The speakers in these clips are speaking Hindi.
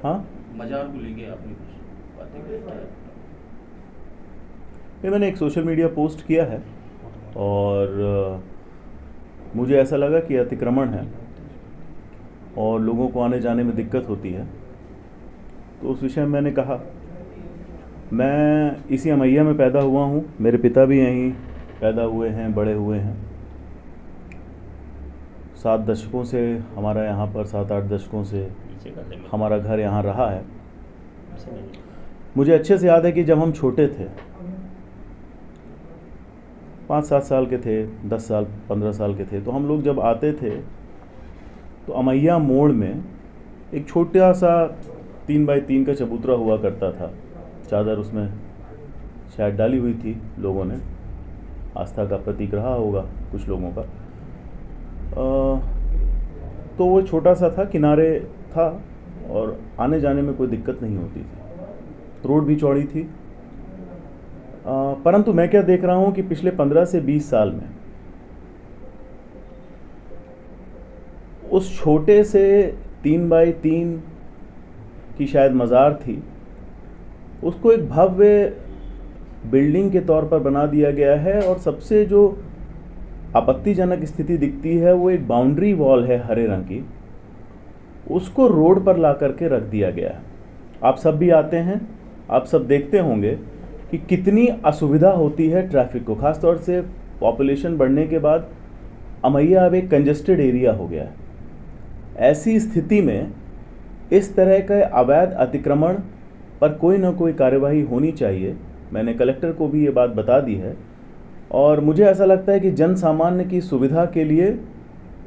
हाँ, मजार को लेके आपने कुछ बातें की? ये मैंने एक सोशल मीडिया पोस्ट किया है और मुझे ऐसा लगा कि अतिक्रमण है और लोगों को आने जाने में दिक्कत होती है, तो उस विषय में मैंने कहा। मैं इसी अमैया में पैदा हुआ हूँ, मेरे पिता भी यहीं पैदा हुए हैं, बड़े हुए हैं। 7 दशकों से हमारा यहाँ पर 7-8 दशकों से हमारा घर यहाँ रहा है। मुझे अच्छे से याद है कि जब हम छोटे थे, 5-7 साल के थे, 10 साल 15 साल के थे, तो हम लोग जब आते थे तो अमैया मोड़ में एक छोटा सा 3x3 का चबूतरा हुआ करता था। चादर उसमें शायद डाली हुई थी, लोगों ने, आस्था का प्रतीक रहा होगा कुछ लोगों का। तो वो छोटा सा था, किनारे था और आने जाने में कोई दिक्कत नहीं होती थी, रोड भी चौड़ी थी। परंतु मैं क्या देख रहा हूँ कि पिछले 15 से 20 साल में उस छोटे से 3x3 की शायद मज़ार थी, उसको एक भव्य बिल्डिंग के तौर पर बना दिया गया है। और सबसे जो आपत्तिजनक स्थिति दिखती है वो एक बाउंड्री वॉल है हरे रंग की, उसको रोड पर ला करके रख दिया गया है। आप सब भी आते हैं, आप सब देखते होंगे कि कितनी असुविधा होती है ट्रैफिक को, ख़ासतौर से पॉपुलेशन बढ़ने के बाद अमैया अब एक कंजेस्टेड एरिया हो गया है। ऐसी स्थिति में इस तरह के अवैध अतिक्रमण पर कोई ना कोई कार्यवाही होनी चाहिए। मैंने कलेक्टर को भी ये बात बता दी है और मुझे ऐसा लगता है कि जन सामान्य की सुविधा के लिए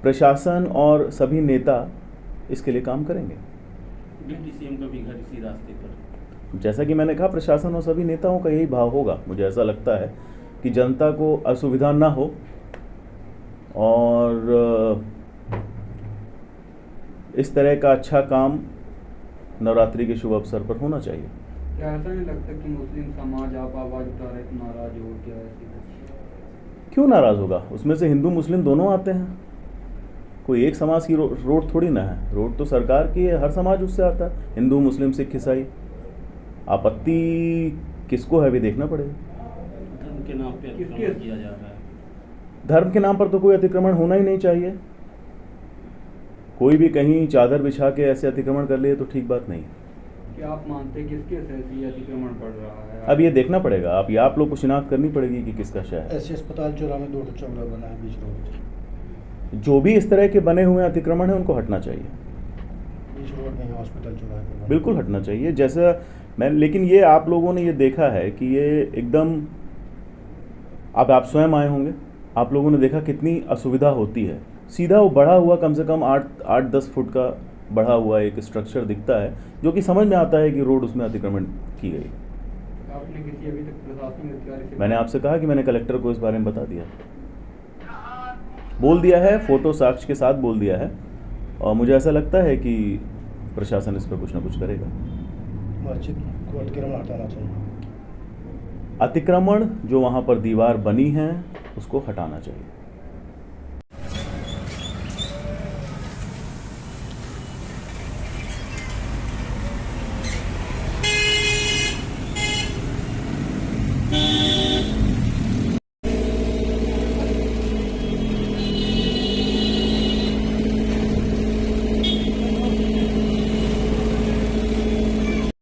प्रशासन और सभी नेता इसके लिए काम करेंगे। डिप्टी सीएम का भी घर इसी रास्ते पर, जैसा कि मैंने कहा, प्रशासन और सभी नेताओं का यही भाव होगा। मुझे ऐसा लगता है कि जनता को असुविधा ना हो और इस तरह का अच्छा काम नवरात्रि के शुभ अवसर पर होना चाहिए। क्या ऐसा नहीं लगता कि मुस्लिम समाज आप आवाज़ उठा रहे तो नाराज हो क्या? ऐसी क्यों नाराज़ होगा? उसमें से हिंदू मुस्लिम दोनों आते हैं, कोई एक समाज की रोड थोड़ी ना है। रोड तो सरकार की है, हर समाज उससे आता है, हिंदू मुस्लिम सिख ईसाई। आपत्ति किसको है भी देखना पड़ेगा। धर्म के नाम पे अतिक्रमण किया जा रहा है। धर्म के नाम पर तो कोई अतिक्रमण होना ही नहीं चाहिए। कोई भी कहीं चादर बिछा के ऐसे अतिक्रमण कर ले तो ठीक बात नहीं। क्या आप मानते हैं किसके से ये अतिक्रमण बढ़ रहा है? अब ये देखना पड़ेगा, आप लोग को शिनाख्त करनी पड़ेगी कि किसका शय है। ऐसे अस्पताल चौराहे में 2 चौराहा बना है बीच रोड, जो भी इस तरह के बने हुए अतिक्रमण है उनको हटना चाहिए, बीच रोड में हॉस्पिटल चौराहे पे बिल्कुल हटना चाहिए। जैसा मैं, लेकिन ये आप लोगों ने ये देखा है कि ये एकदम, अब आप स्वयं आए होंगे, आप लोगों ने देखा कितनी असुविधा होती है। सीधा वो बढ़ा हुआ कम से कम 8-10 फुट का बढ़ा हुआ एक स्ट्रक्चर दिखता है, जो कि समझ में आता है कि रोड उसमें अतिक्रमण की गई। आपने किसी अभी तक प्रशासनिक अधिकारी से? मैंने आपसे कहा कि मैंने कलेक्टर को इस बारे में बता दिया, बोल दिया है, फोटो साक्ष्य के साथ बोल दिया है और मुझे ऐसा लगता है कि प्रशासन इस पर कुछ ना कुछ करेगा। मस्जिद को अतिक्रमण हटाना चाहिए। अतिक्रमण जो वहाँ पर दीवार बनी है उसको हटाना चाहिए।